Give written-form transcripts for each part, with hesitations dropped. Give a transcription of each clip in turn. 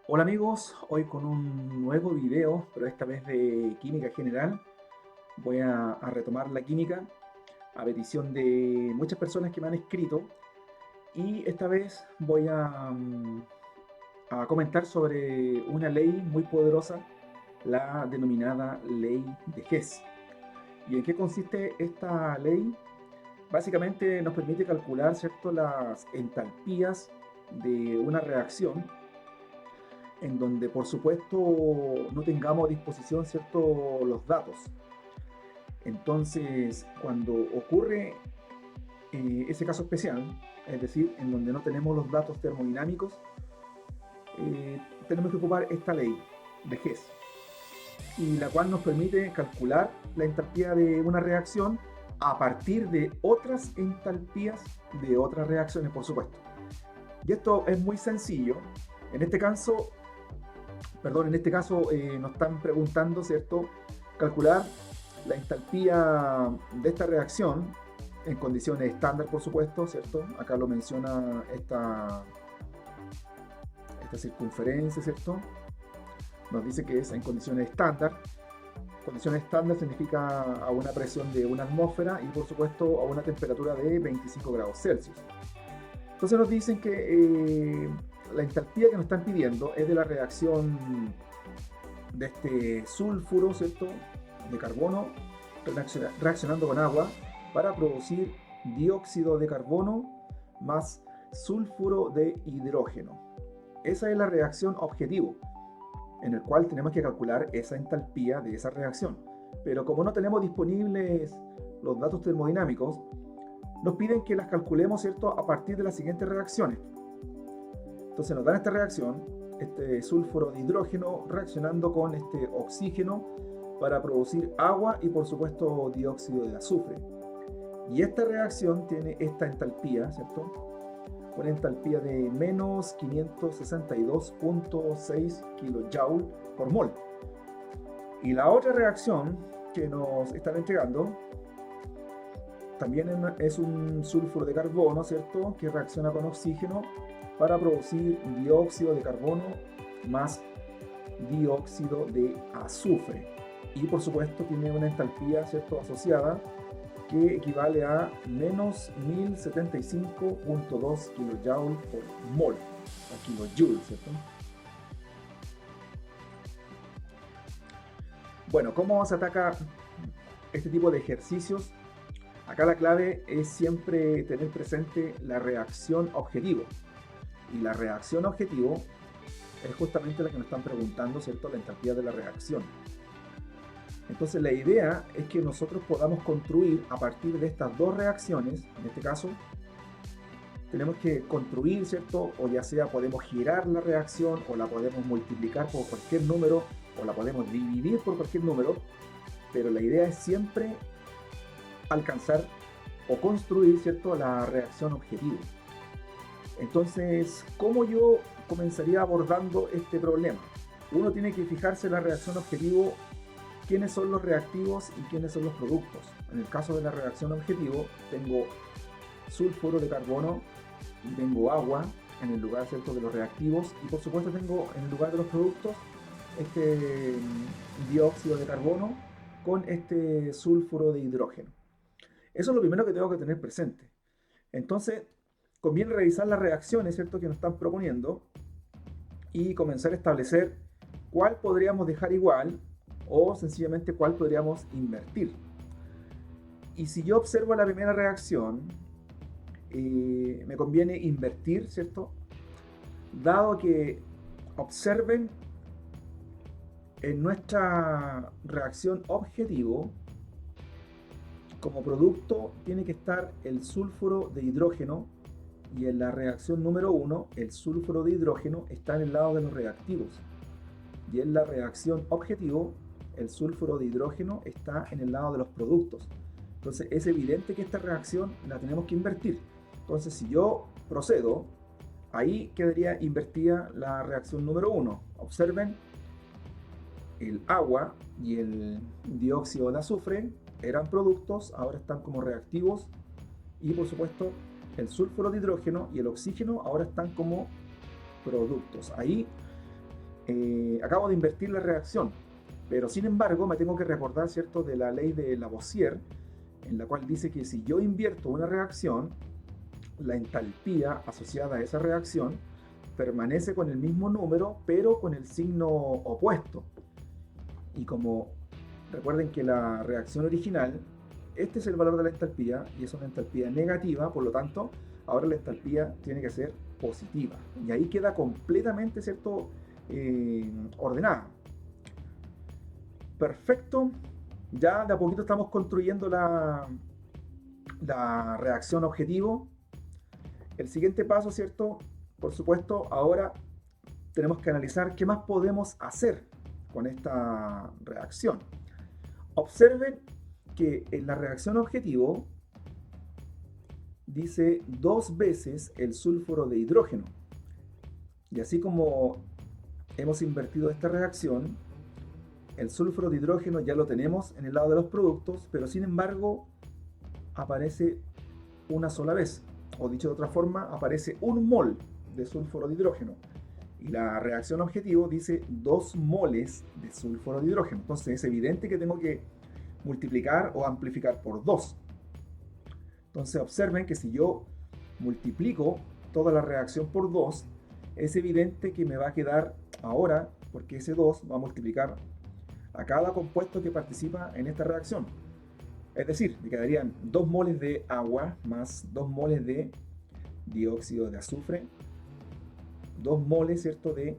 Hola amigos, hoy con un nuevo video, pero esta vez de química general. Voy a retomar la química a petición de muchas personas que me han escrito y esta vez voy a comentar sobre una ley muy poderosa, la denominada ley de Hess. ¿Y en qué consiste esta ley? Básicamente nos permite calcular, ¿cierto?, las entalpías de una reacción en donde por supuesto no tengamos a disposición, ¿cierto?, los datos. Entonces, cuando ocurre ese caso especial, es decir, en donde no tenemos los datos termodinámicos, tenemos que ocupar esta ley de Hess, y la cual nos permite calcular la entalpía de una reacción a partir de otras entalpías de otras reacciones, por supuesto. Y esto es muy sencillo. En este caso, nos están preguntando, ¿cierto?, calcular la entalpía de esta reacción en condiciones estándar, por supuesto, ¿cierto? Acá lo menciona esta circunferencia, ¿cierto? Nos dice que es en condiciones estándar. Condiciones estándar significa a una presión de una atmósfera y por supuesto a una temperatura de 25 grados Celsius. Entonces nos dicen que la entalpía que nos están pidiendo es de la reacción de este sulfuro, ¿cierto?, de carbono reaccionando con agua para producir dióxido de carbono más sulfuro de hidrógeno. Esa es la reacción objetivo, en el cual tenemos que calcular esa entalpía de esa reacción. Pero como no tenemos disponibles los datos termodinámicos, nos piden que las calculemos, ¿cierto?, a partir de las siguientes reacciones. Entonces nos dan esta reacción, este sulfuro de hidrógeno reaccionando con este oxígeno para producir agua y por supuesto dióxido de azufre. Y esta reacción tiene esta entalpía, ¿cierto?, una entalpía de menos 562.6 kJ por mol. Y la otra reacción que nos están entregando también es un sulfuro de carbono, ¿cierto?, que reacciona con oxígeno para producir dióxido de carbono más dióxido de azufre. Y por supuesto tiene una entalpía, ¿cierto?, asociada, que equivale a menos 1075.2 kJ por mol, o kilojoule, ¿cierto? Bueno, ¿cómo se ataca este tipo de ejercicios? Acá la clave es siempre tener presente la reacción objetivo. Y la reacción objetivo es justamente la que nos están preguntando, ¿cierto?, la entalpía de la reacción. Entonces la idea es que nosotros podamos construir a partir de estas dos reacciones. En este caso tenemos que construir, ¿cierto?, o ya sea podemos girar la reacción, o la podemos multiplicar por cualquier número, o la podemos dividir por cualquier número, pero la idea es siempre alcanzar o construir, ¿cierto?, la reacción objetivo. Entonces, ¿cómo yo comenzaría abordando este problema? Uno tiene que fijarse en la reacción objetivo, quiénes son los reactivos y quiénes son los productos. En el caso de la reacción objetivo, tengo sulfuro de carbono y tengo agua en el lugar, ¿cierto?, de los reactivos, y por supuesto tengo en el lugar de los productos este dióxido de carbono con este sulfuro de hidrógeno. Eso es lo primero que tengo que tener presente. Entonces, conviene revisar las reacciones, ¿cierto?, que nos están proponiendo y comenzar a establecer cuál podríamos dejar igual o sencillamente cuál podríamos invertir. Y si yo observo la primera reacción, me conviene invertir, ¿cierto?, dado que observen en nuestra reacción objetivo, como producto tiene que estar el sulfuro de hidrógeno, y en la reacción número 1 el sulfuro de hidrógeno está en el lado de los reactivos, y en la reacción objetivo el sulfuro de hidrógeno está en el lado de los productos. Entonces es evidente que esta reacción la tenemos que invertir. Entonces si yo procedo, ahí quedaría invertida la reacción número 1. Observen, el agua y el dióxido de azufre eran productos, ahora están como reactivos, y por supuesto el sulfuro de hidrógeno y el oxígeno ahora están como productos. Ahí acabo de invertir la reacción, pero sin embargo me tengo que recordar, ¿cierto?, de la ley de Lavoisier, en la cual dice que si yo invierto una reacción, la entalpía asociada a esa reacción permanece con el mismo número, pero con el signo opuesto. Y como recuerden que la reacción original, este es el valor de la entalpía y es una entalpía negativa, por lo tanto, ahora la entalpía tiene que ser positiva. Y ahí queda completamente, ¿cierto?, ordenada. Perfecto. Ya de a poquito estamos construyendo la reacción objetivo. El siguiente paso, ¿cierto? Por supuesto, ahora tenemos que analizar qué más podemos hacer con esta reacción. Observen que en la reacción objetivo dice 2 veces el sulfuro de hidrógeno. Y así como hemos invertido esta reacción, el sulfuro de hidrógeno ya lo tenemos en el lado de los productos, pero sin embargo aparece una sola vez. O dicho de otra forma, aparece 1 mol de sulfuro de hidrógeno. Y la reacción objetivo dice 2 moles de sulfuro de hidrógeno. Entonces es evidente que tengo que multiplicar o amplificar por 2. Entonces observen que si yo multiplico toda la reacción por 2, es evidente que me va a quedar ahora, porque ese 2 va a multiplicar a cada compuesto que participa en esta reacción. Es decir, me quedarían 2 moles de agua más 2 moles de dióxido de azufre, 2 moles, ¿cierto?, de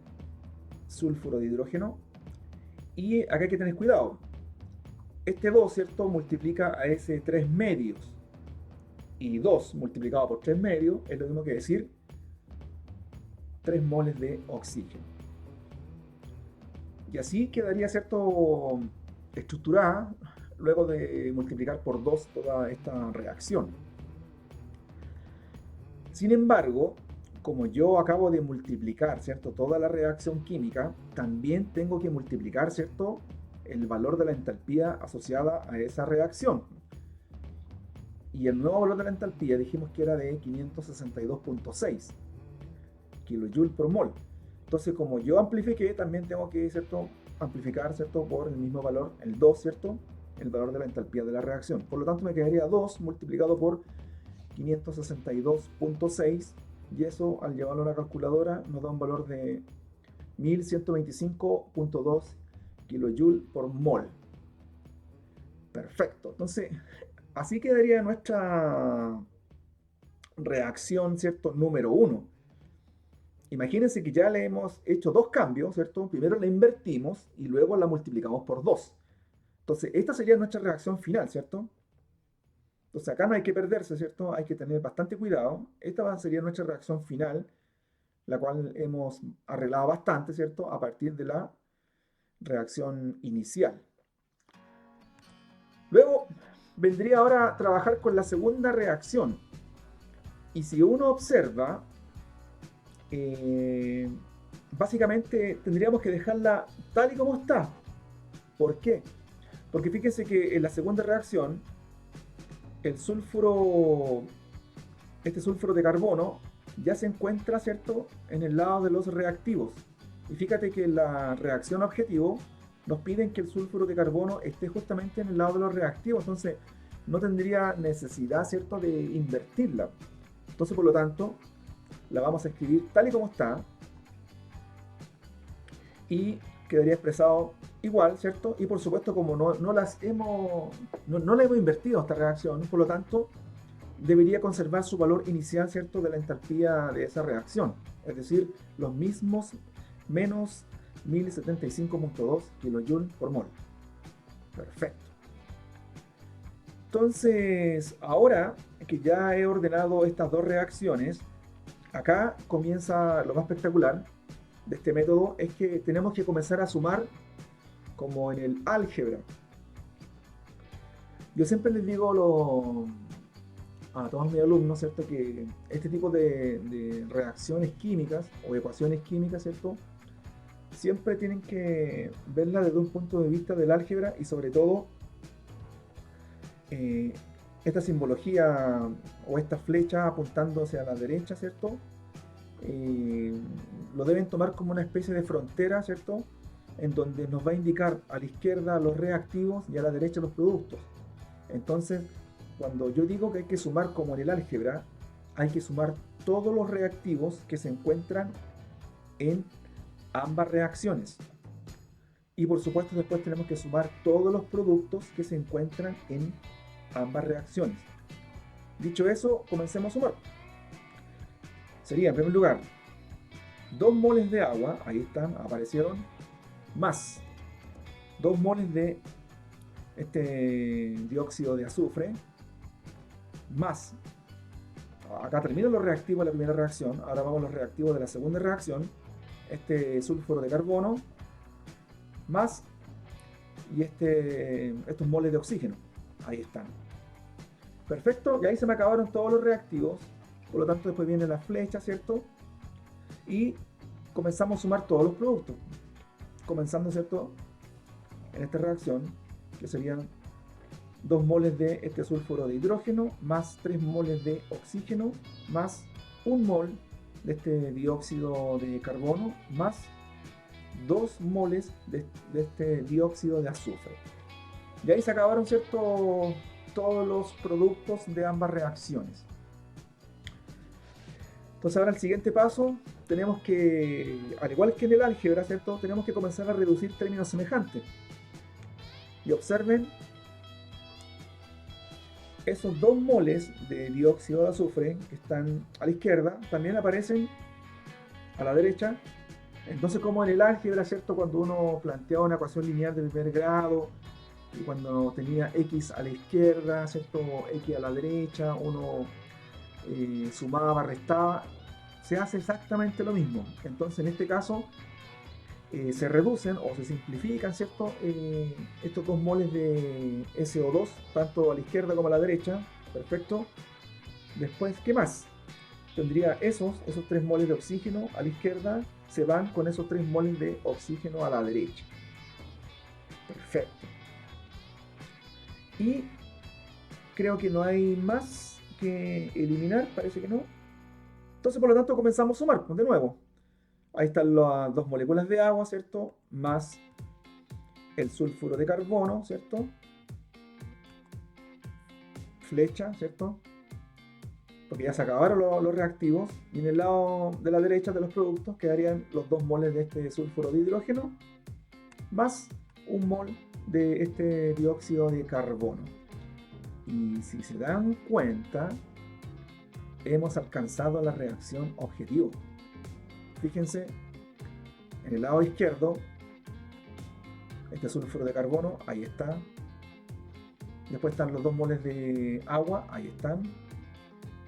sulfuro de hidrógeno. Y acá hay que tener cuidado. Este 2, ¿cierto?, multiplica a ese 3 medios. Y 2 multiplicado por 3 medios es lo mismo que decir 3 moles de oxígeno. Y así quedaría, ¿cierto?, estructurada luego de multiplicar por 2 toda esta reacción. Sin embargo, como yo acabo de multiplicar, ¿cierto?, toda la reacción química, también tengo que multiplicar, ¿cierto?, el valor de la entalpía asociada a esa reacción. Y el nuevo valor de la entalpía dijimos que era de 562.6 kJ por mol. Entonces, como yo amplifiqué, también tengo que, ¿cierto?, amplificar, ¿cierto?, por el mismo valor, el 2, ¿cierto?, el valor de la entalpía de la reacción. Por lo tanto, me quedaría 2 multiplicado por 562.6, y eso, al llevarlo a la calculadora, nos da un valor de 1125.2 kJ por mol. Perfecto. Entonces, así quedaría nuestra reacción, ¿cierto?, número 1. Imagínense que ya le hemos hecho 2 cambios, ¿cierto? Primero la invertimos y luego la multiplicamos por 2. Entonces, esta sería nuestra reacción final, ¿cierto? Entonces, acá no hay que perderse, ¿cierto? Hay que tener bastante cuidado. Esta sería nuestra reacción final, la cual hemos arreglado bastante, ¿cierto?, a partir de la reacción inicial. Luego, vendría ahora a trabajar con la segunda reacción. Y si uno observa, básicamente tendríamos que dejarla tal y como está. ¿Por qué? Porque fíjense que en la segunda reacción, el sulfuro, este sulfuro de carbono, ya se encuentra, ¿cierto?, en el lado de los reactivos. Y fíjate que en la reacción objetivo nos piden que el sulfuro de carbono esté justamente en el lado de los reactivos. Entonces, no tendría necesidad, ¿cierto?, de invertirla. Entonces, por lo tanto, la vamos a escribir tal y como está y quedaría expresado igual, ¿cierto? Y por supuesto, como no la hemos invertido esta reacción, por lo tanto, debería conservar su valor inicial, ¿cierto?, de la entalpía de esa reacción. Es decir, los mismos menos 1075.2 kJ por mol. Perfecto. Entonces, ahora que ya he ordenado estas 2 reacciones, acá comienza lo más espectacular de este método, es que tenemos que comenzar a sumar como en el álgebra. Yo siempre les digo a todos mis alumnos, ¿cierto?, que este tipo de reacciones químicas o ecuaciones químicas, ¿cierto?, siempre tienen que verlas desde un punto de vista del álgebra y sobre todo esta simbología o esta flecha apuntando hacia la derecha, ¿cierto?, eh, lo deben tomar como una especie de frontera, ¿cierto? En donde nos va a indicar a la izquierda los reactivos y a la derecha los productos. Entonces, cuando yo digo que hay que sumar como en el álgebra, hay que sumar todos los reactivos que se encuentran en ambas reacciones. Y por supuesto después tenemos que sumar todos los productos que se encuentran en ambas reacciones. Dicho eso, comencemos a sumar. Sería en primer lugar 2 moles de agua, ahí están, aparecieron, más 2 moles de este dióxido de azufre, más, acá terminan los reactivos de la primera reacción, ahora vamos a los reactivos de la segunda reacción, este sulfuro de carbono, más y estos moles de oxígeno, ahí están. Perfecto, y ahí se me acabaron todos los reactivos, por lo tanto después viene la flecha, ¿cierto? Y comenzamos a sumar todos los productos, comenzando, ¿cierto? En esta reacción, que serían 2 moles de este sulfuro de hidrógeno, más 3 moles de oxígeno, más 1 mol de este dióxido de carbono, más 2 moles de este dióxido de azufre. Y ahí se acabaron, ¿cierto?, todos los productos de ambas reacciones. Entonces ahora el siguiente paso, tenemos que, al igual que en el álgebra, ¿cierto?, tenemos que comenzar a reducir términos semejantes. Y observen, esos 2 moles de dióxido de azufre que están a la izquierda también aparecen a la derecha. Entonces, como en el álgebra, ¿cierto?, cuando uno planteaba una ecuación lineal de primer grado y cuando tenía x a la izquierda, ¿cierto?, x a la derecha, uno sumaba, restaba, se hace exactamente lo mismo. Entonces, en este caso, se reducen o se simplifican, ¿cierto?, estos 2 moles de SO2, tanto a la izquierda como a la derecha. Perfecto. Después, ¿qué más? Tendría esos 3 moles de oxígeno a la izquierda, se van con esos 3 moles de oxígeno a la derecha. Perfecto. Y creo que no hay más que eliminar, parece que no. Entonces, por lo tanto, comenzamos a sumar, pues, de nuevo. Ahí están las 2 moléculas de agua, ¿cierto? Más el sulfuro de carbono, ¿cierto? Flecha, ¿cierto? Porque ya se acabaron los reactivos. Y en el lado de la derecha de los productos quedarían los 2 moles de este sulfuro de hidrógeno más 1 mol de este dióxido de carbono. Y si se dan cuenta, hemos alcanzado la reacción objetivo. Fíjense, en el lado izquierdo, este sulfuro de carbono, ahí está. Después están los 2 moles de agua, ahí están.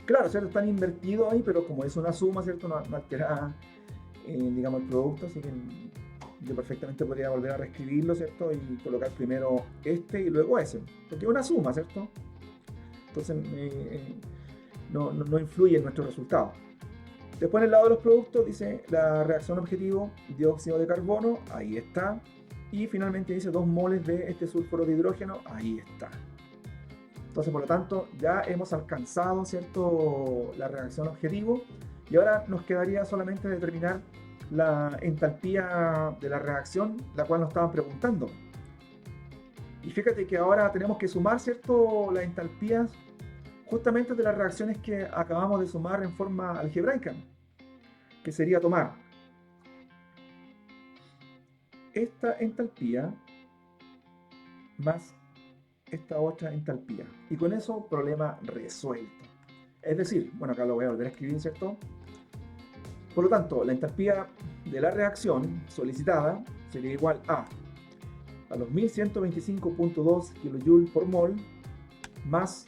Claro, ¿cierto? Están invertidos ahí, pero como es una suma, ¿cierto? No altera, digamos, el producto, así que yo perfectamente podría volver a reescribirlo, ¿cierto? Y colocar primero este y luego ese, porque es una suma, ¿cierto? Entonces no influye en nuestro resultado. Después en el lado de los productos dice la reacción objetivo, dióxido de carbono, ahí está. Y finalmente dice 2 moles de este sulfuro de hidrógeno, ahí está. Entonces, por lo tanto, ya hemos alcanzado, ¿cierto?, la reacción objetivo. Y ahora nos quedaría solamente determinar la entalpía de la reacción, la cual nos estaban preguntando. Y fíjate que ahora tenemos que sumar, ¿cierto?, las entalpías justamente de las reacciones que acabamos de sumar en forma algebraica, que sería tomar esta entalpía más esta otra entalpía. Y con eso, problema resuelto. Es decir, bueno, acá lo voy a volver a escribir, ¿cierto? Por lo tanto, la entalpía de la reacción solicitada sería igual a los 1125.2 kJ por mol más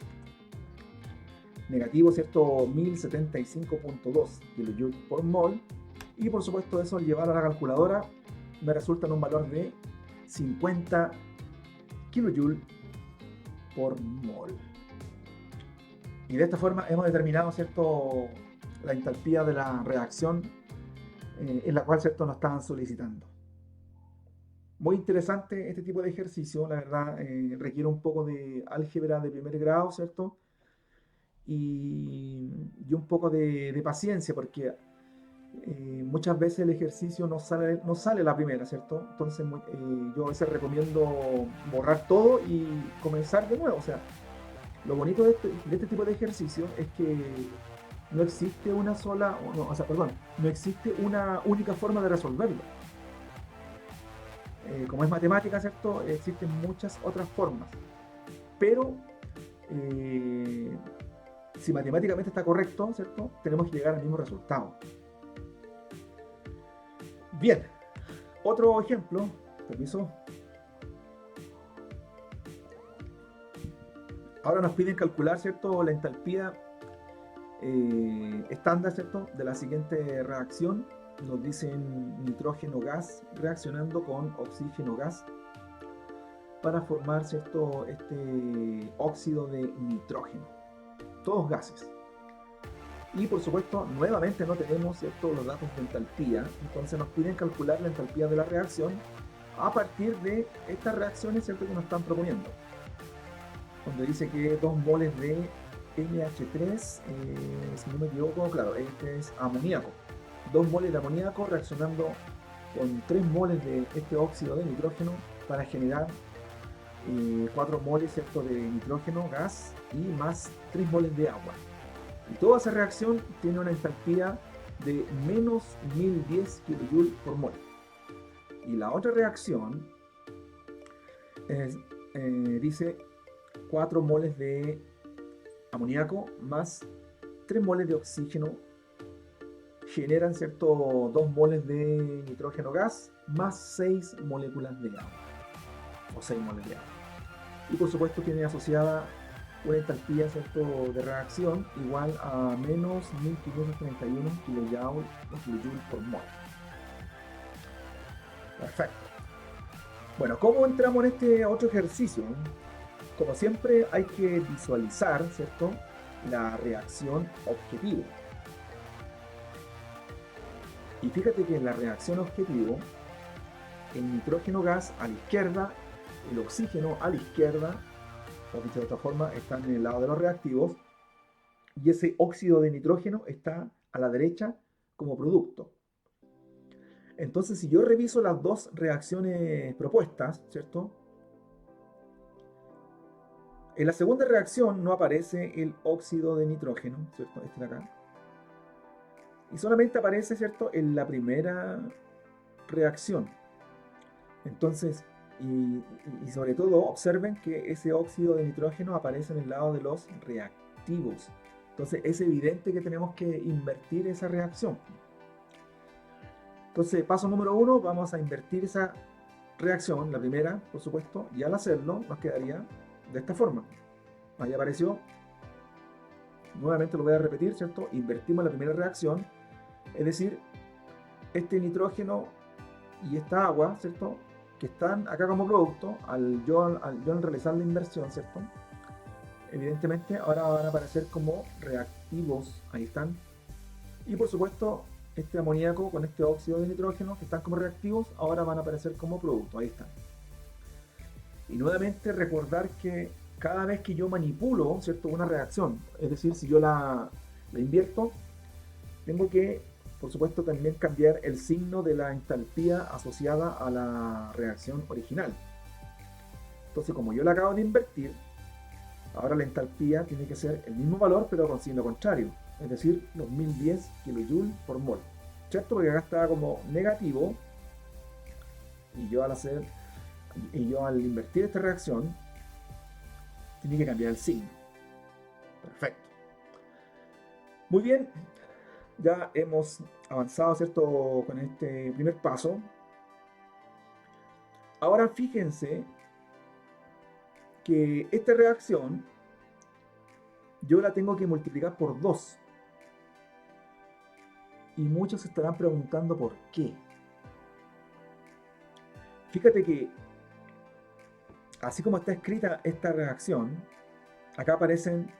negativo, ¿cierto?, 1075.2 kJ por mol. Y por supuesto eso al llevar a la calculadora me resulta en un valor de 50 kJ por mol. Y de esta forma hemos determinado, ¿cierto?, la entalpía de la reacción en la cual, ¿cierto?, nos estaban solicitando. Muy interesante este tipo de ejercicio, la verdad, requiere un poco de álgebra de primer grado, ¿cierto? Y un poco de paciencia, porque muchas veces el ejercicio no sale la primera, ¿cierto? Entonces yo a veces recomiendo borrar todo y comenzar de nuevo. O sea, lo bonito de este tipo de ejercicio es que no existe una sola, o sea, perdón, no existe una única forma de resolverlo. Como es matemática, ¿cierto? Existen muchas otras formas. Pero eh, si matemáticamente está correcto, ¿cierto? Tenemos que llegar al mismo resultado. Bien, otro ejemplo, permiso. Ahora nos piden calcular, ¿cierto? La entalpía estándar, ¿cierto? De la siguiente reacción. Nos dicen nitrógeno gas reaccionando con oxígeno gas para formar, ¿cierto? Este óxido de nitrógeno. Todos gases. Y por supuesto, nuevamente no tenemos, ¿cierto?, los datos de entalpía. Entonces nos piden calcular la entalpía de la reacción a partir de estas reacciones, ¿cierto?, que nos están proponiendo. Donde dice que 2 moles de NH3, si no me equivoco, claro, este es amoníaco. 2 moles de amoníaco reaccionando con 3 moles de este óxido de nitrógeno para generar 4 moles, ¿cierto?, de nitrógeno, gas, y más 3 moles de agua. Y toda esa reacción tiene una entalpía de menos 1010 kJ por mol. Y la otra reacción es, dice 4 moles de amoníaco más 3 moles de oxígeno generan, ¿cierto?, 2 moles de nitrógeno gas más 6 moléculas de agua, o 6 moles de agua. Y por supuesto tiene asociada una entalpía, ¿cierto?, de reacción igual a menos 1531 kJ por mol. Perfecto. Bueno, ¿cómo entramos en este otro ejercicio? Como siempre hay que visualizar, ¿cierto?, la reacción objetivo. Y fíjate que en la reacción objetivo, el nitrógeno gas a la izquierda, el oxígeno a la izquierda, o dicho de otra forma, están en el lado de los reactivos, y ese óxido de nitrógeno está a la derecha como producto. Entonces, si yo reviso las dos reacciones propuestas, ¿cierto? En la segunda reacción no aparece el óxido de nitrógeno, ¿cierto? Este de acá. Y solamente aparece, ¿cierto?, en la primera reacción. Entonces, y sobre todo, observen que ese óxido de nitrógeno aparece en el lado de los reactivos. Entonces, es evidente que tenemos que invertir esa reacción. Entonces, paso número 1, vamos a invertir esa reacción, la primera, por supuesto, y al hacerlo nos quedaría de esta forma. Ahí apareció, nuevamente lo voy a repetir, ¿cierto? Invertimos la primera reacción, es decir, este nitrógeno y esta agua, ¿cierto?, que están acá como producto, al yo realizar la inversión, ¿cierto?, evidentemente ahora van a aparecer como reactivos, ahí están. Y por supuesto, este amoníaco con este óxido de nitrógeno, que están como reactivos, ahora van a aparecer como producto, ahí están. Y nuevamente recordar que cada vez que yo manipulo, ¿cierto?, una reacción, es decir, si yo la invierto, tengo que, por supuesto, también cambiar el signo de la entalpía asociada a la reacción original. Entonces, como yo la acabo de invertir, ahora la entalpía tiene que ser el mismo valor, pero con signo contrario, es decir, los 1010 kJ por mol, ¿cierto? Porque acá está como negativo, y yo al invertir esta reacción, tiene que cambiar el signo. Perfecto. Muy bien, ya hemos avanzado, ¿cierto?, con este primer paso. Ahora fíjense que esta reacción yo la tengo que multiplicar por 2. Y muchos se estarán preguntando por qué. Fíjate que, así como está escrita esta reacción, acá aparecen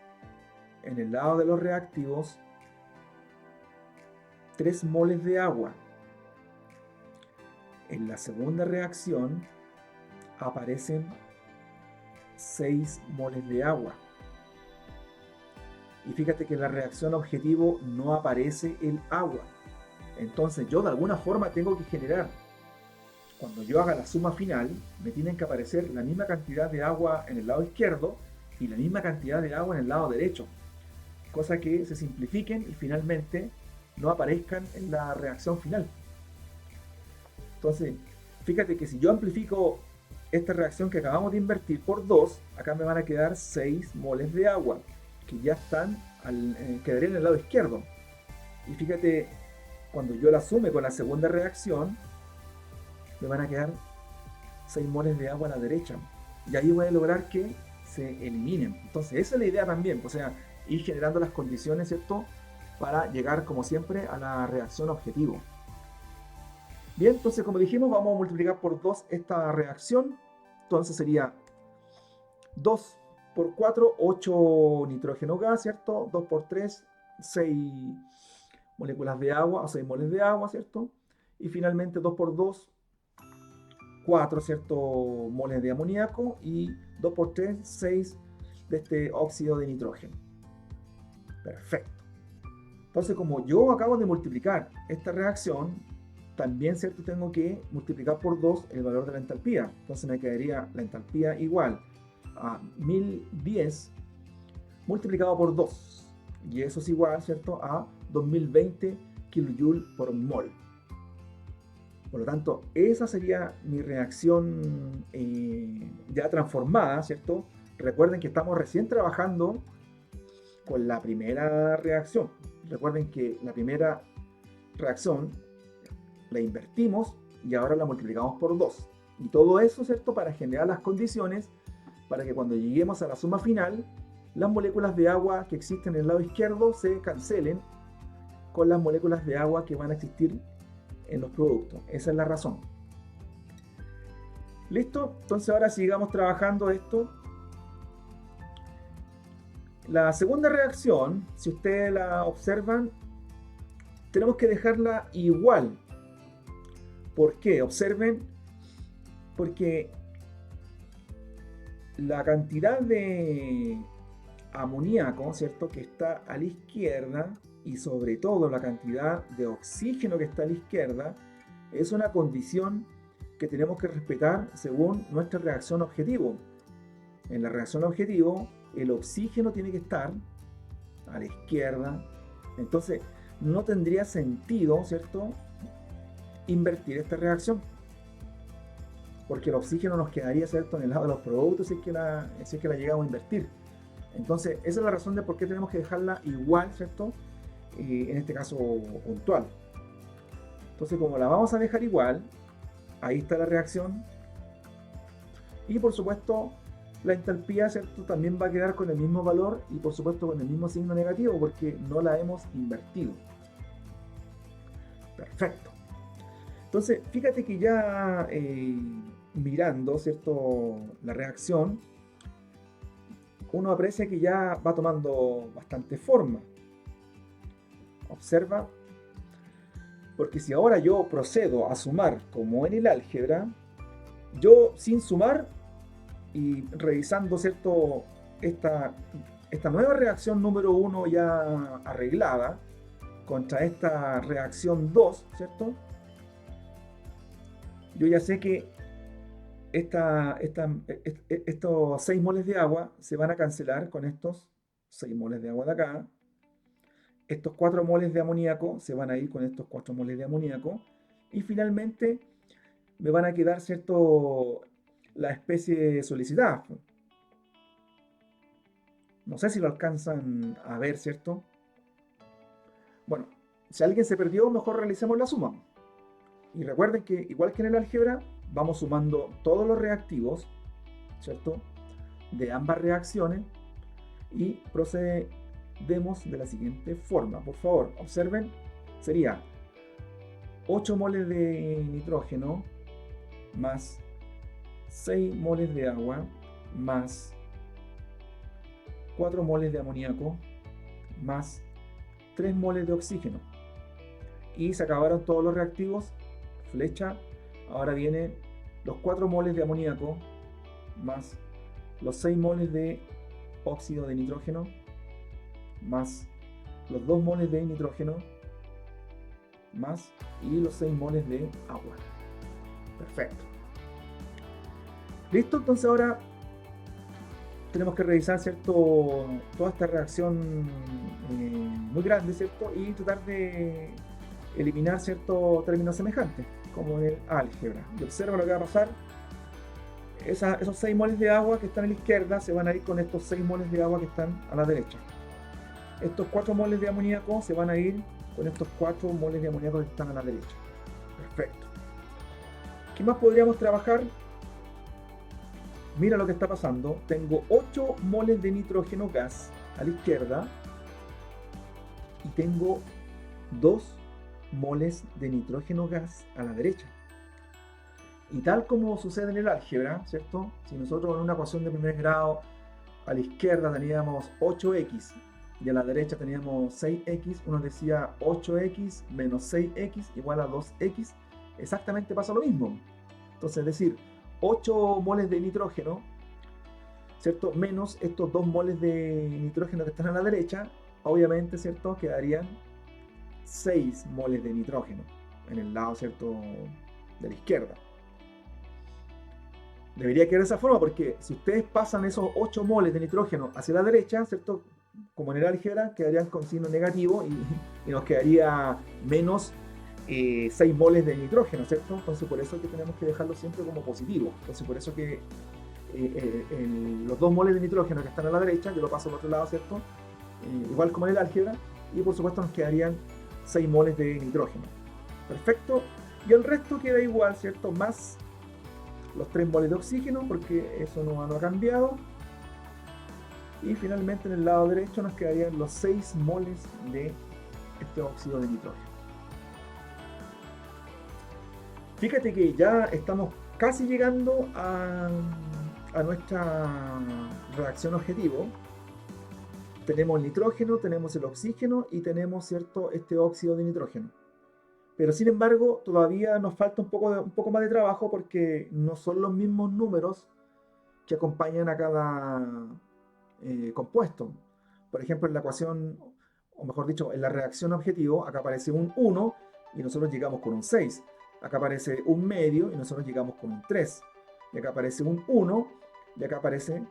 en el lado de los reactivos 3 moles de agua. En la segunda reacción aparecen 6 moles de agua. Y fíjate que en la reacción objetivo no aparece el agua. Entonces yo de alguna forma tengo que generar, cuando yo haga la suma final, me tienen que aparecer la misma cantidad de agua en el lado izquierdo y la misma cantidad de agua en el lado derecho, cosa que se simplifiquen y finalmente no aparezcan en la reacción final. Entonces, fíjate que si yo amplifico esta reacción que acabamos de invertir por 2, acá me van a quedar 6 moles de agua, que ya están, quedarían en el lado izquierdo. Y fíjate, cuando yo la sume con la segunda reacción, me van a quedar 6 moles de agua a la derecha. Y ahí voy a lograr que se eliminen. Entonces, esa es la idea también, o sea, ir generando las condiciones, ¿cierto? Para llegar, como siempre, a la reacción objetivo. Bien, entonces como dijimos, vamos a multiplicar por 2 esta reacción. Entonces sería 2 por 4, 8 nitrógeno gas, ¿cierto? 2 por 3, 6 moléculas de agua, o 6 moles de agua, ¿cierto? Y finalmente 2 por 2, 4, ¿cierto? Moles de amoníaco y 2 por 3, 6 de este óxido de nitrógeno. Perfecto. Entonces, como yo acabo de multiplicar esta reacción, también, ¿cierto? Tengo que multiplicar por 2 el valor de la entalpía. Entonces me quedaría la entalpía igual a 1010 multiplicado por 2. Y eso es igual, ¿cierto? A 2020 kJ por mol. Por lo tanto, esa sería mi reacción ya transformada, ¿cierto? Recuerden que estamos recién trabajando con la primera reacción. Recuerden que la primera reacción la invertimos y ahora la multiplicamos por 2. Y todo eso, ¿cierto? Para generar las condiciones para que cuando lleguemos a la suma final, las moléculas de agua que existen en el lado izquierdo se cancelen con las moléculas de agua que van a existir en los productos. Esa es la razón. ¿Listo? Entonces ahora sigamos trabajando esto. La segunda reacción, si ustedes la observan, tenemos que dejarla igual. ¿Por qué? Observen, porque la cantidad de amoníaco, ¿cierto?, que está a la izquierda y sobre todo la cantidad de oxígeno que está a la izquierda es una condición que tenemos que respetar según nuestra reacción objetivo. En la reacción objetivo, el oxígeno tiene que estar a la izquierda. Entonces, no tendría sentido, ¿cierto?, invertir esta reacción, porque el oxígeno nos quedaría, ¿cierto?, en el lado de los productos si es que la llegamos a invertir. Entonces, esa es la razón de por qué tenemos que dejarla igual, ¿cierto?, en este caso puntual. Entonces, como la vamos a dejar igual, ahí está la reacción. Y por supuesto, la entalpía, ¿cierto?, también va a quedar con el mismo valor y por supuesto con el mismo signo negativo porque no la hemos invertido. Perfecto. Entonces, fíjate que ya mirando, ¿cierto?, la reacción, uno aprecia que ya va tomando bastante forma. Observa, porque si ahora yo procedo a sumar como en el álgebra, yo sin sumar y revisando, ¿cierto?, esta nueva reacción número 1 ya arreglada contra esta reacción 2, ¿cierto?, yo ya sé que estos 6 moles de agua se van a cancelar con estos 6 moles de agua de acá. Estos 4 moles de amoníaco se van a ir con estos 4 moles de amoníaco. Y finalmente me van a quedar, ¿cierto?, la especie solicitada. No sé si lo alcanzan a ver, ¿cierto? Bueno, si alguien se perdió, mejor realicemos la suma. Y recuerden que, igual que en el álgebra, vamos sumando todos los reactivos, ¿cierto?, de ambas reacciones y procedemos de la siguiente forma. Por favor, observen, sería 8 moles de nitrógeno más 6 moles de agua más 4 moles de amoníaco más 3 moles de oxígeno. Y se acabaron todos los reactivos. Flecha. Ahora vienen los 4 moles de amoníaco más los 6 moles de óxido de nitrógeno más los 2 moles de nitrógeno más y los 6 moles de agua. Perfecto. Listo, entonces ahora tenemos que revisar, ¿cierto?, toda esta reacción muy grande, ¿cierto?, y tratar de eliminar ciertos términos semejantes, como en el álgebra. Y observa lo que va a pasar. Esos 6 moles de agua que están a la izquierda se van a ir con estos 6 moles de agua que están a la derecha. Estos 4 moles de amoníaco se van a ir con estos 4 moles de amoníaco que están a la derecha. Perfecto. ¿Qué más podríamos trabajar? Mira lo que está pasando. Tengo 8 moles de nitrógeno gas a la izquierda y tengo 2 moles de nitrógeno gas a la derecha. Y tal como sucede en el álgebra, ¿cierto? Si nosotros en una ecuación de primer grado a la izquierda teníamos 8x y a la derecha teníamos 6x, uno decía 8x menos 6x igual a 2x, exactamente pasa lo mismo. Entonces, es decir, 8 moles de nitrógeno, ¿cierto?, menos estos 2 moles de nitrógeno que están a la derecha, obviamente, ¿cierto?, quedarían 6 moles de nitrógeno en el lado, ¿cierto?, de la izquierda. Debería quedar de esa forma porque si ustedes pasan esos 8 moles de nitrógeno hacia la derecha, ¿cierto?, como en el álgebra, quedarían con signo negativo y nos quedaría menos 6 moles de nitrógeno, ¿cierto? Entonces por eso es que tenemos que dejarlo siempre como positivo. Entonces por eso que los 2 moles de nitrógeno que están a la derecha, yo lo paso al otro lado, ¿cierto? Igual como en el álgebra, y por supuesto nos quedarían 6 moles de nitrógeno. Perfecto. Y el resto queda igual, ¿cierto? Más los 3 moles de oxígeno, porque eso no ha cambiado. Y finalmente en el lado derecho nos quedarían los 6 moles de este óxido de nitrógeno. Fíjate que ya estamos casi llegando a nuestra reacción objetivo. Tenemos el nitrógeno, tenemos el oxígeno y tenemos, ¿cierto?, este óxido de nitrógeno. Pero sin embargo, todavía nos falta un poco más de trabajo porque no son los mismos números que acompañan a cada compuesto. Por ejemplo, en la ecuación, o mejor dicho, en la reacción objetivo, acá aparece un 1 y nosotros llegamos con un 6. Acá aparece un medio y nosotros llegamos con un 3. Y acá aparece un 1 y acá aparece,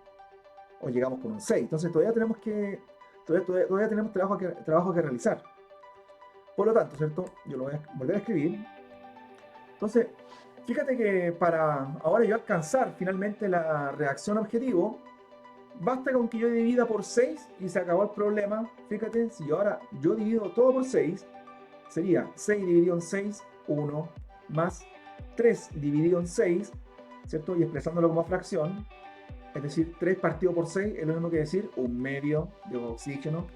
o llegamos con un 6. Entonces todavía tenemos trabajo que realizar. Por lo tanto, ¿cierto?, yo lo voy a volver a escribir. Entonces, fíjate que para ahora yo alcanzar finalmente la reacción objetivo, basta con que yo divida por 6 y se acabó el problema. Fíjate, si ahora yo divido todo por 6, sería 6 dividido en 6, 1, más 3 dividido en 6, ¿cierto? Y expresándolo como fracción, es decir, 3 partido por 6 es lo mismo que decir un medio de oxígeno.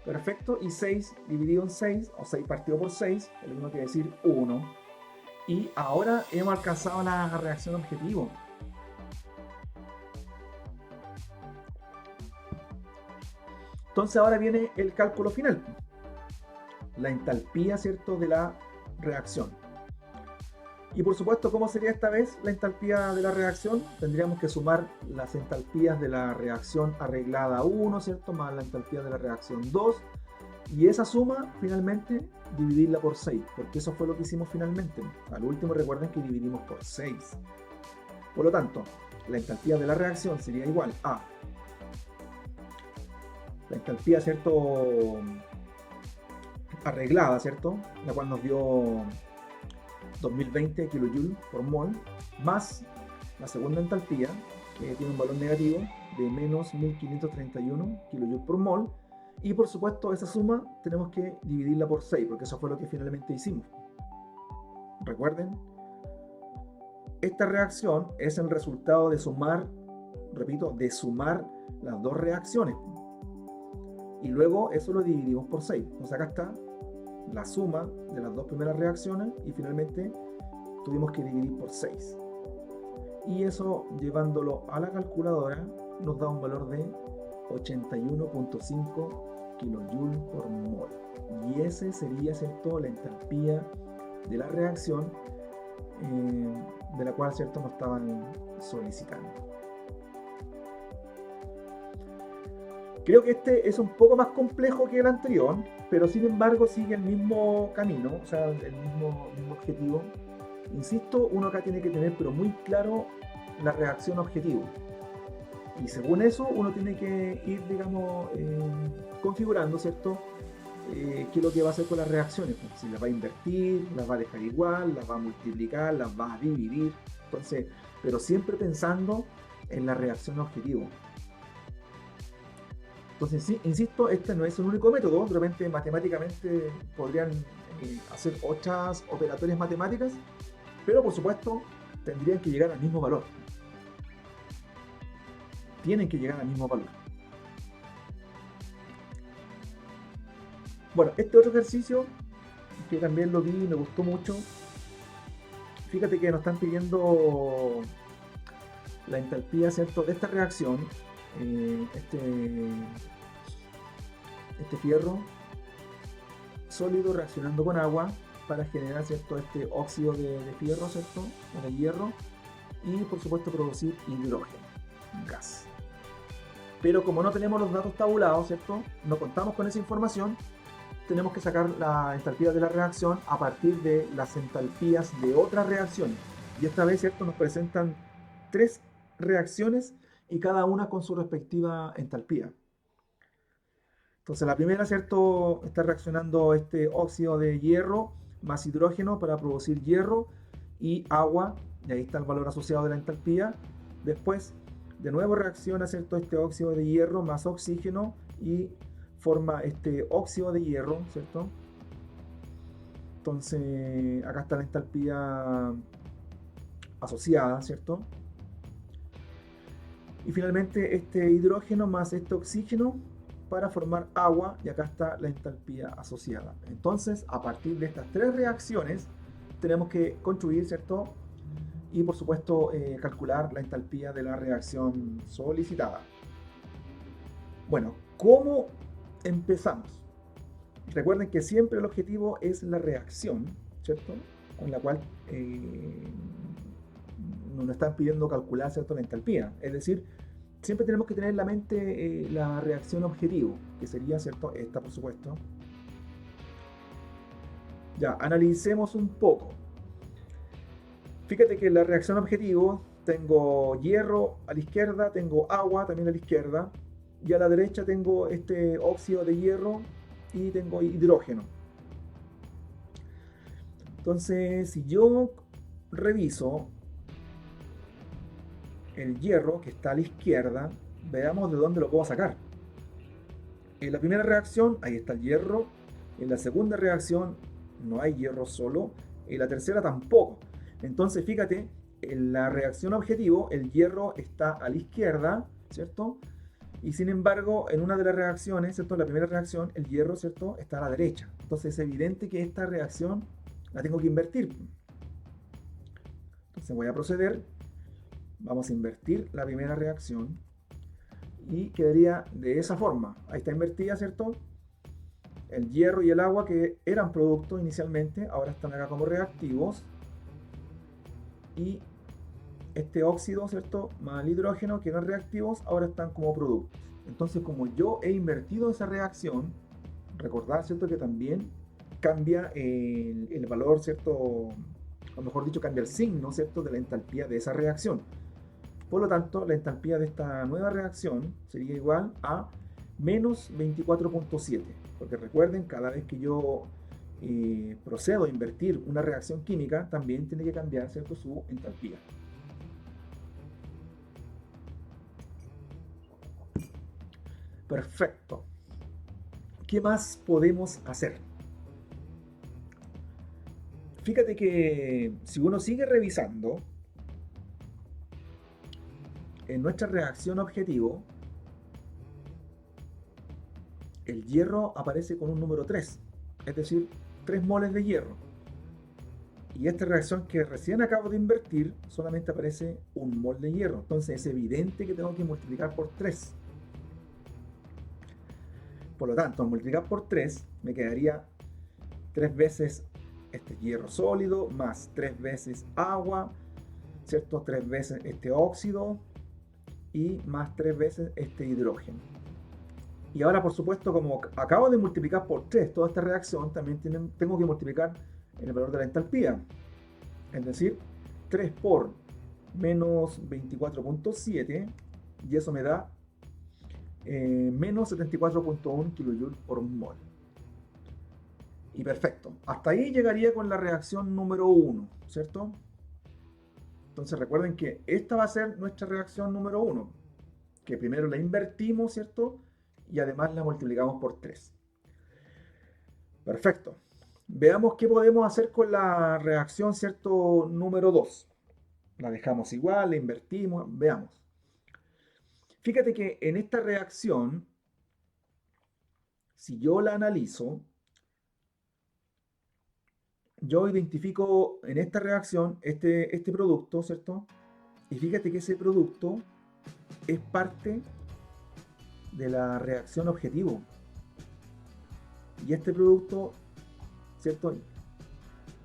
Perfecto, y 6 dividido en 6, o 6 partido por 6, es lo mismo que decir 1. Y ahora hemos alcanzado la reacción objetivo. Entonces ahora viene el cálculo final. La entalpía, ¿cierto?, de la reacción. Y por supuesto, ¿cómo sería esta vez la entalpía de la reacción? Tendríamos que sumar las entalpías de la reacción arreglada 1, ¿cierto?, más la entalpía de la reacción 2. Y esa suma, finalmente, dividirla por 6, porque eso fue lo que hicimos finalmente. Al último, recuerden que dividimos por 6. Por lo tanto, la entalpía de la reacción sería igual a la entalpía, ¿cierto?, arreglada, ¿cierto?, la cual nos dio 2020 kJ por mol, más la segunda entalpía, que tiene un valor negativo de menos 1531 kJ por mol, y por supuesto esa suma tenemos que dividirla por 6, porque eso fue lo que finalmente hicimos. Recuerden, esta reacción es el resultado de sumar, repito, de sumar las dos reacciones, y luego eso lo dividimos por 6. Entonces acá está la suma de las dos primeras reacciones y finalmente tuvimos que dividir por 6. Y eso, llevándolo a la calculadora, nos da un valor de 81.5 kJ por mol. Y ese sería, ¿cierto?, la entalpía de la reacción de la cual, ¿cierto?, nos estaban solicitando. Creo que este es un poco más complejo que el anterior, pero sin embargo sigue el mismo camino, o sea, el mismo objetivo. Insisto, uno acá tiene que tener pero muy claro la reacción objetivo. Y según eso, uno tiene que ir, digamos, configurando, ¿cierto? ¿Qué es lo que va a hacer con las reacciones? Pues, si las va a invertir, las va a dejar igual, las va a multiplicar, las va a dividir. Entonces, pero siempre pensando en la reacción objetivo. Entonces, sí, insisto, este no es el único método. De repente, matemáticamente podrían hacer otras operatorias matemáticas, pero por supuesto, tendrían que llegar al mismo valor. Tienen que llegar al mismo valor. Bueno, este otro ejercicio que también lo vi y me gustó mucho. Fíjate que nos están pidiendo la entalpía, ¿cierto?, de esta reacción. eh, este, este fierro sólido reaccionando con agua para generar, ¿cierto?, este óxido de fierro, ¿cierto?, o de hierro, y por supuesto producir hidrógeno, gas. Pero como no tenemos los datos tabulados, ¿cierto?, no contamos con esa información, tenemos que sacar la entalpía de la reacción a partir de las entalpías de otras reacciones. Y esta vez, ¿cierto?, nos presentan 3 reacciones y cada una con su respectiva entalpía. Entonces la primera, ¿cierto?, está reaccionando este óxido de hierro más hidrógeno para producir hierro y agua, y ahí está el valor asociado de la entalpía. Después, de nuevo reacciona, ¿cierto?, este óxido de hierro más oxígeno y forma este óxido de hierro, ¿cierto? Entonces, acá está la entalpía asociada, ¿cierto? Y finalmente este hidrógeno más este oxígeno para formar agua, y acá está la entalpía asociada. Entonces, a partir de estas 3 reacciones, tenemos que construir, ¿cierto?, y por supuesto calcular la entalpía de la reacción solicitada. Bueno, ¿cómo empezamos? Recuerden que siempre el objetivo es la reacción, ¿cierto?, con la cual nos están pidiendo calcular, ¿cierto?, la entalpía. Es decir, siempre tenemos que tener en la mente la reacción objetivo, que sería, ¿cierto?, esta, por supuesto. Ya, analicemos un poco. Fíjate que en la reacción objetivo tengo hierro a la izquierda, tengo agua también a la izquierda, y a la derecha tengo este óxido de hierro y tengo hidrógeno. Entonces, si yo reviso el hierro que está a la izquierda, veamos de dónde lo puedo sacar. En la primera reacción, ahí está el hierro. En la segunda reacción, no hay hierro solo. En la tercera tampoco. Entonces, fíjate, en la reacción objetivo, el hierro está a la izquierda, ¿cierto? Y sin embargo, en una de las reacciones, ¿cierto?, la primera reacción, el hierro, ¿cierto?, está a la derecha. Entonces es evidente que esta reacción la tengo que invertir. Entonces voy a proceder. Vamos a invertir la primera reacción y quedaría de esa forma. Ahí está invertida, ¿cierto? El hierro y el agua, que eran productos inicialmente, ahora están acá como reactivos. Y este óxido, ¿cierto?, más el hidrógeno, que eran reactivos, ahora están como productos. Entonces, como yo he invertido esa reacción, recordad, ¿cierto?, que también cambia el valor, ¿cierto?, o mejor dicho, cambia el signo, ¿cierto?, de la entalpía de esa reacción. Por lo tanto, la entalpía de esta nueva reacción sería igual a menos 24.7. Porque recuerden, cada vez que yo procedo a invertir una reacción química, también tiene que cambiar, ¿cierto?, su entalpía. Perfecto. ¿Qué más podemos hacer? Fíjate que si uno sigue revisando, en nuestra reacción objetivo, el hierro aparece con un número 3, es decir, 3 moles de hierro. Y esta reacción que recién acabo de invertir, solamente aparece un mol de hierro. Entonces es evidente que tengo que multiplicar por 3. Por lo tanto, al multiplicar por 3, me quedaría 3 veces este hierro sólido, más 3 veces agua, ¿cierto?, 3 veces este óxido, y más 3 veces este hidrógeno. Y ahora, por supuesto, como acabo de multiplicar por 3 toda esta reacción, también tengo que multiplicar el valor de la entalpía. Es decir, 3 por menos 24.7, y eso me da menos 74.1 kJ por mol. Y perfecto. Hasta ahí llegaría con la reacción número 1, ¿cierto? Entonces recuerden que esta va a ser nuestra reacción número 1, que primero la invertimos, ¿cierto? Y además la multiplicamos por 3. Perfecto. Veamos qué podemos hacer con la reacción, ¿cierto? Número 2. La dejamos igual, la invertimos, veamos. Fíjate que en esta reacción, si yo la analizo, yo identifico en esta reacción este producto, ¿cierto? Y fíjate que ese producto es parte de la reacción objetivo. Y este producto, ¿cierto?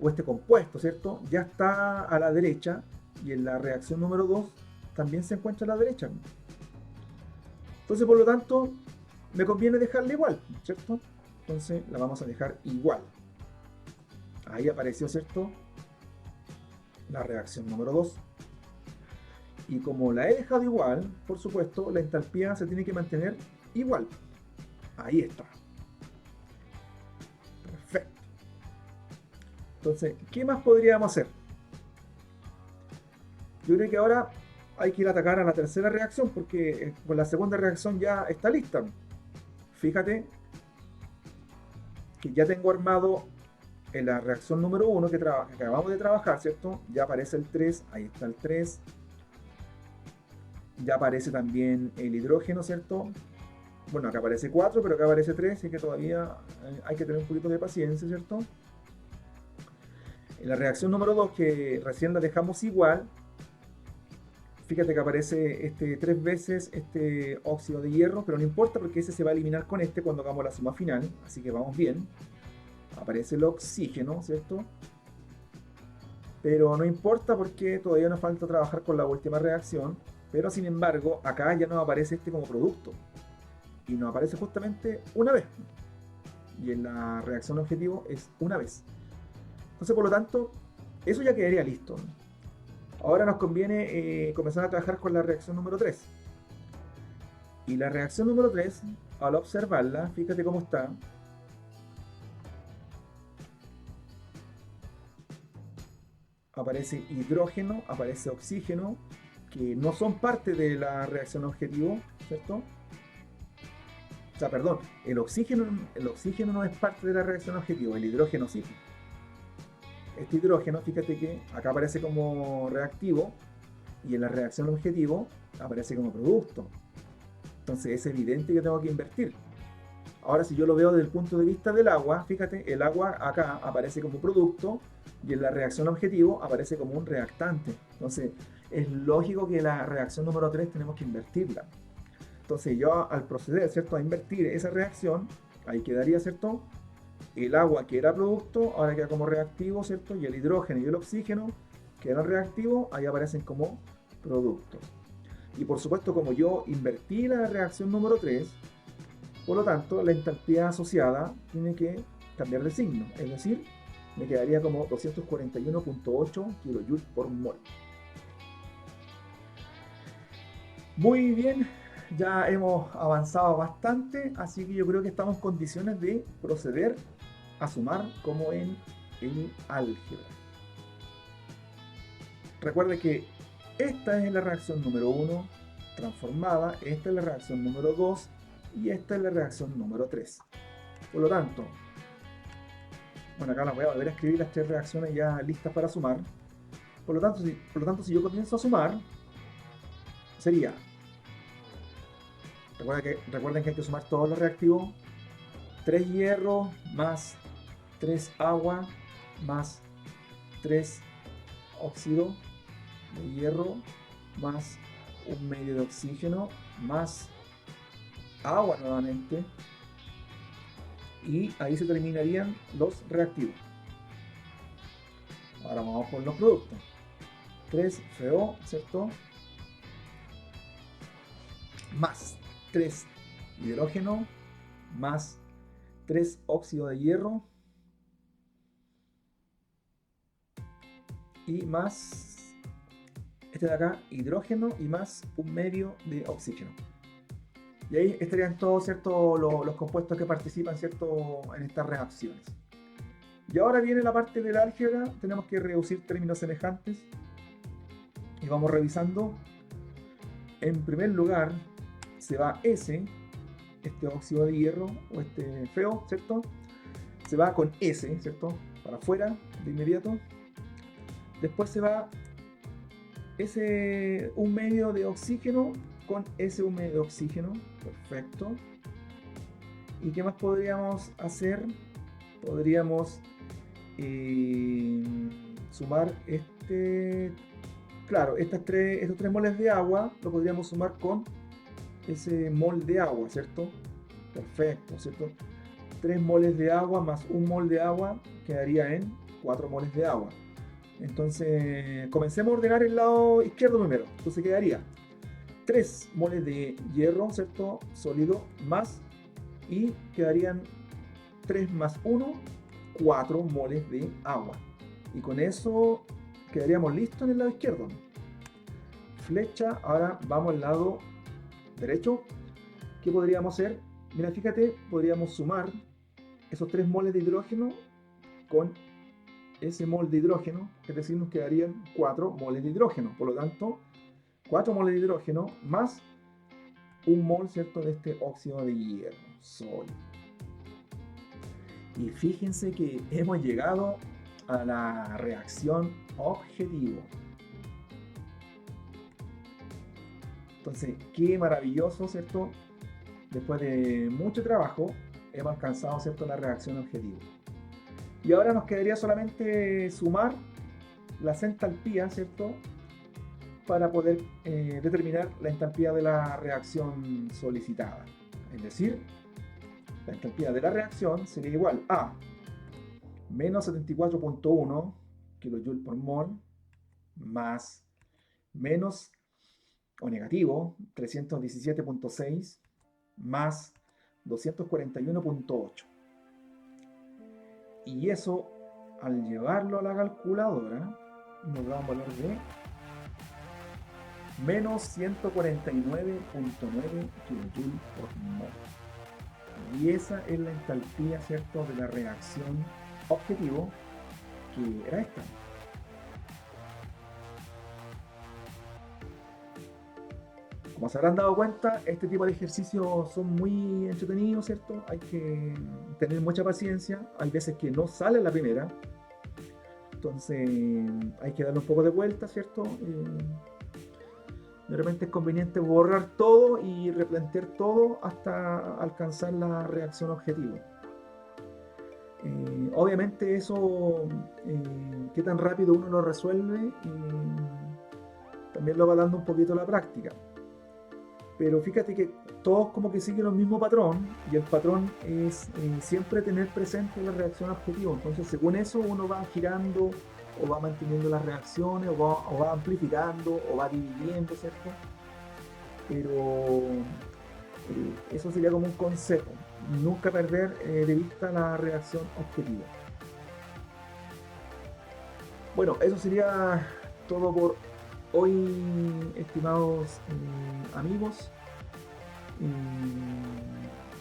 O este compuesto, ¿cierto? Ya está a la derecha, y en la reacción número 2 también se encuentra a la derecha. Entonces, por lo tanto, me conviene dejarla igual, ¿cierto? Entonces la vamos a dejar igual. Ahí apareció, ¿cierto? La reacción número 2. Y como la he dejado igual, por supuesto, la entalpía se tiene que mantener igual. Ahí está. Perfecto. Entonces, ¿qué más podríamos hacer? Yo creo que ahora hay que ir a atacar a la tercera reacción, porque con la segunda reacción ya está lista. Fíjate que ya tengo armado en la reacción número 1 que acabamos de trabajar, ¿cierto? Ya aparece el 3, ahí está el 3. Ya aparece también el hidrógeno, ¿cierto? Bueno, acá aparece 4, pero acá aparece 3, así que todavía hay que tener un poquito de paciencia, ¿cierto? En la reacción número 2, que recién la dejamos igual, fíjate que aparece 3 veces este óxido de hierro, pero no importa porque ese se va a eliminar con este cuando hagamos la suma final, así que vamos bien. Aparece el oxígeno, ¿cierto? Pero no importa porque todavía nos falta trabajar con la última reacción, pero sin embargo acá ya nos aparece este como producto. Y nos aparece justamente una vez. Y en la reacción objetivo es una vez. Entonces, por lo tanto, eso ya quedaría listo. Ahora nos conviene comenzar a trabajar con la reacción número 3. Y la reacción número 3, al observarla, fíjate cómo está. Aparece hidrógeno, aparece oxígeno, que no son parte de la reacción objetivo, ¿cierto? O sea, perdón, el oxígeno no es parte de la reacción objetivo, el hidrógeno sí. Este hidrógeno, fíjate que acá aparece como reactivo y en la reacción objetivo aparece como producto. Entonces es evidente que tengo que invertir. Ahora, si yo lo veo desde el punto de vista del agua, fíjate, el agua acá aparece como producto y en la reacción objetivo aparece como un reactante. Entonces es lógico que la reacción número 3 tenemos que invertirla. Entonces yo al proceder, ¿cierto?, a invertir esa reacción, ahí quedaría, ¿cierto?, el agua que era producto, ahora queda como reactivo, ¿cierto? Y el hidrógeno y el oxígeno, que eran reactivos, ahí aparecen como productos. Y por supuesto, como yo invertí la reacción número 3, por lo tanto, la entalpía asociada tiene que cambiar de signo. Es decir, me quedaría como 241.8 kJ por mol. Muy bien, ya hemos avanzado bastante, así que yo creo que estamos en condiciones de proceder a sumar como en el álgebra. Recuerde que esta es la reacción número 1 transformada, esta es la reacción número 2 y esta es la reacción número 3. Por lo tanto, bueno, acá las voy a volver a escribir las 3 reacciones ya listas para sumar. Por lo tanto, si yo comienzo a sumar, sería, recuerden que hay que sumar todos los reactivos, 3 hierro más 3 agua más 3 óxido de hierro más un medio de oxígeno más agua nuevamente, y ahí se terminarían los reactivos. Ahora vamos con los productos. 3 FeO, ¿cierto? Más 3 hidrógeno más 3 óxido de hierro y más este de acá, hidrógeno, y más un medio de oxígeno. Y ahí estarían todos, ¿cierto?, los compuestos que participan, ¿cierto?, en estas reacciones. Y ahora viene la parte del álgebra. Tenemos que reducir términos semejantes y vamos revisando. En primer lugar se va S, este óxido de hierro o este feo, ¿cierto? Se va con S, ¿cierto?, para afuera de inmediato. Después se va un medio de oxígeno con ese un medio de oxígeno. Perfecto. ¿Y qué más podríamos hacer? Podríamos sumar claro, estos 3 moles de agua lo podríamos sumar con ese mol de agua, ¿cierto? Perfecto, ¿cierto? 3 moles de agua más un mol de agua quedaría en 4 moles de agua. Entonces, comencemos a ordenar el lado izquierdo primero. Entonces quedaría 3 moles de hierro, ¿cierto?, sólido, más, y quedarían 3 más 1, 4 moles de agua. Y con eso quedaríamos listos en el lado izquierdo. Flecha, ahora vamos al lado derecho. ¿Qué podríamos hacer? Mira, fíjate, podríamos sumar esos 3 moles de hidrógeno con ese mol de hidrógeno, es decir, nos quedarían 4 moles de hidrógeno. Por lo tanto, 4 moles de hidrógeno más un mol, ¿cierto?, de este óxido de hierro sólido. Y fíjense que hemos llegado a la reacción objetivo. Entonces, qué maravilloso, ¿cierto? Después de mucho trabajo, hemos alcanzado, ¿cierto?, la reacción objetivo. Y ahora nos quedaría solamente sumar las entalpías, ¿cierto?, para poder determinar la entalpía de la reacción solicitada. Es decir, la entalpía de la reacción sería igual a menos 74.1 kJ por mol más menos o negativo 317.6 más 241.8. Y eso, al llevarlo a la calculadora, nos da un valor de menos 149.9 kJ por mol. Y esa es la entalpía, ¿cierto?, de la reacción objetivo, que era esta. Como se habrán dado cuenta, este tipo de ejercicios son muy entretenidos, ¿cierto? Hay que tener mucha paciencia. Hay veces que no sale la primera. Entonces hay que darle un poco de vuelta, ¿cierto? De repente es conveniente borrar todo y replantear todo hasta alcanzar la reacción objetivo. Obviamente eso, qué tan rápido uno lo resuelve, también lo va dando un poquito la práctica. Pero fíjate que todos como que siguen el mismo patrón, y el patrón es siempre tener presente la reacción objetivo. Entonces, según eso, uno va girando o va manteniendo las reacciones, o va amplificando, o va dividiendo, ¿cierto? Pero eso sería como un consejo: nunca perder de vista la reacción objetiva. Bueno, eso sería todo por hoy, estimados amigos.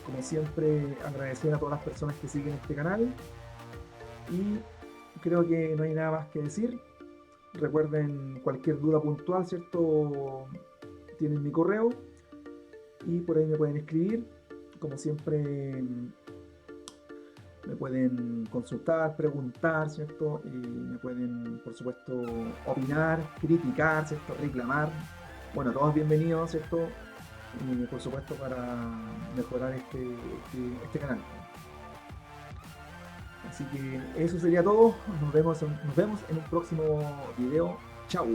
Como siempre, agradecer a todas las personas que siguen este canal, y creo que no hay nada más que decir. Recuerden, cualquier duda puntual, ¿cierto?, tienen mi correo y por ahí me pueden escribir. Como siempre, me pueden consultar, preguntar, ¿cierto? Me pueden, por supuesto, opinar, criticar, ¿cierto?, reclamar. Bueno, todos bienvenidos, ¿cierto? Y por supuesto, para mejorar este canal. Así que eso sería todo. Nos vemos en un próximo video. Chau.